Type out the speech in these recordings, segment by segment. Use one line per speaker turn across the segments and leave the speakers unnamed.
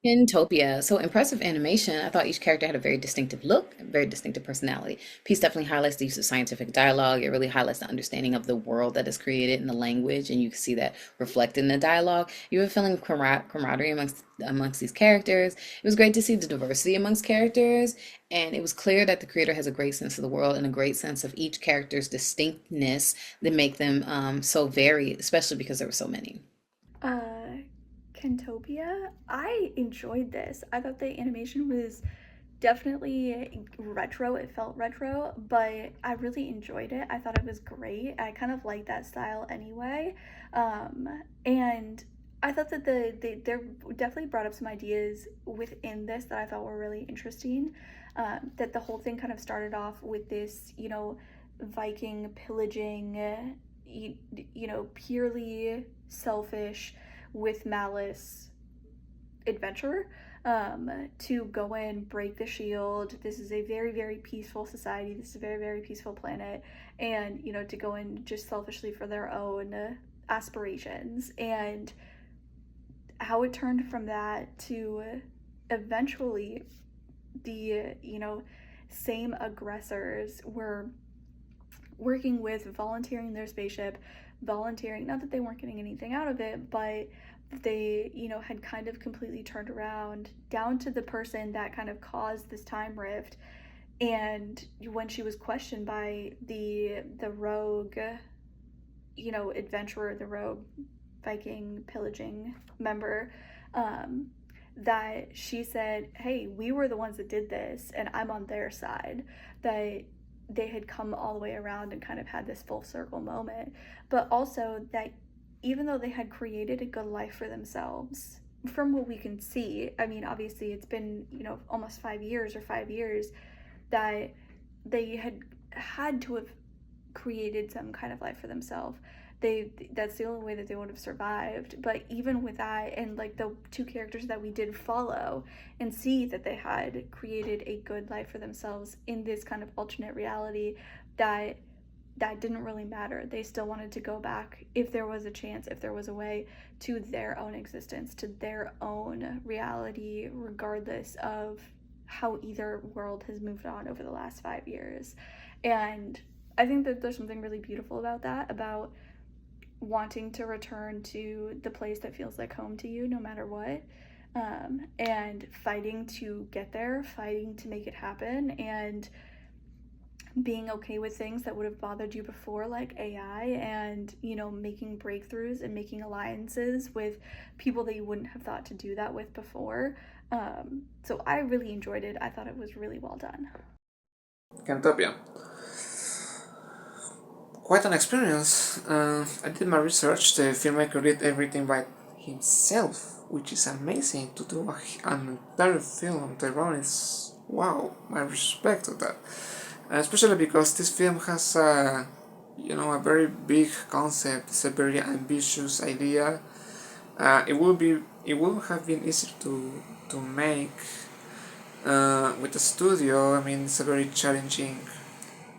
Khentopia. So impressive animation. I thought each character had a very distinctive look, a very distinctive personality. Piece definitely highlights the use of scientific dialogue. It really highlights the understanding of the world that is created in the language, and you can see that reflected in the dialogue. You have a feeling of camaraderie amongst these characters. It was great to see the diversity amongst characters, and it was clear that the creator has a great sense of the world and a great sense of each character's distinctness that make them so varied, especially because there were so many.
Uh, Khentopia, I enjoyed this. I thought the animation was definitely retro. It felt retro, but I really enjoyed it. I thought it was great. I kind of like that style anyway. And I thought that they definitely brought up some ideas within this that I thought were really interesting. That the whole thing kind of started off with this, Viking pillaging, purely selfish with malice adventure, to go in, break the shield. This is a very, very peaceful society. This is a very, very peaceful planet. And, to go in just selfishly for their own aspirations. And how it turned from that to eventually the, same aggressors were working with volunteering their spaceship, volunteering, not that they weren't getting anything out of it, but they, had kind of completely turned around down to the person that kind of caused this time rift. And when she was questioned by the rogue, adventurer, the rogue Viking pillaging member, that she said, hey, we were the ones that did this and I'm on their side. That they had come all the way around and kind of had this full circle moment. But also that even though they had created a good life for themselves, from what we can see, I mean, obviously it's been, almost 5 years or 5 years, that they had to have created some kind of life for themselves. That's the only way that they would have survived. But even with that, and like the two characters that we did follow and see that they had created a good life for themselves in this kind of alternate reality, that didn't really matter. They still wanted to go back, if there was a chance, if there was a way, to their own existence, to their own reality, regardless of how either world has moved on over the last 5 years. And I think that there's something really beautiful about that, about wanting to return to the place that feels like home to you no matter what, and fighting to get there, fighting to make it happen, and being okay with things that would have bothered you before, like AI, and making breakthroughs and making alliances with people that you wouldn't have thought to do that with before. So I really enjoyed it. I thought it was really well done.
Khentopia. Quite an experience. I did my research. The filmmaker did everything by himself, which is amazing to do an entire film on their own. Is wow, my respect to that. Especially because this film has a very big concept. It's a very ambitious idea. It would have been easier to make with the studio. I mean, it's a very challenging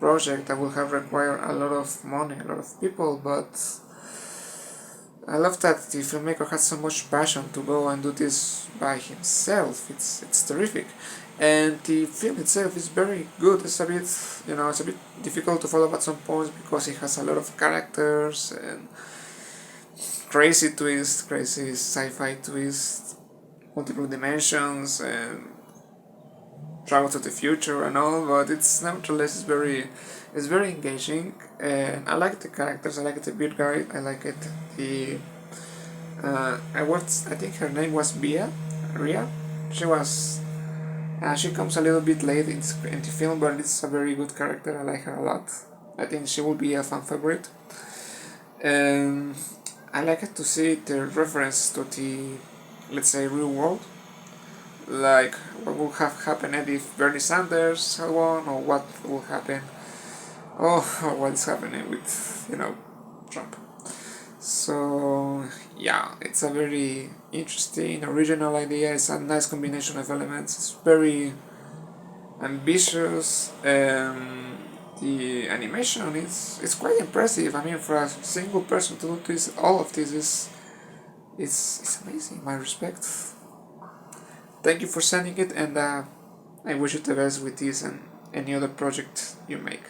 project that will have required a lot of money, a lot of people, but I love that the filmmaker has so much passion to go and do this by himself. It's terrific, and the film itself is very good. It's a bit difficult to follow at some points because it has a lot of characters and crazy twists, crazy sci-fi twists, multiple dimensions, and travel to the future and all. But it's nevertheless it's very engaging, and I like the characters. I like the beard guy. I like it. The I think her name was Ria. She was. She comes a little bit late in the film, but it's a very good character. I like her a lot. I think she will be a fan favorite. And I like it to see the reference to the, let's say, real world, like what would have happened if Bernie Sanders had won, or what would happen, or what is happening with Trump. So yeah, it's a very interesting, original idea. It's a nice combination of elements. It's very ambitious. The animation is quite impressive. I mean, for a single person to do this, all of this is it's amazing. My respect. Thank you for sending it, and I wish you the best with this and any other project you make.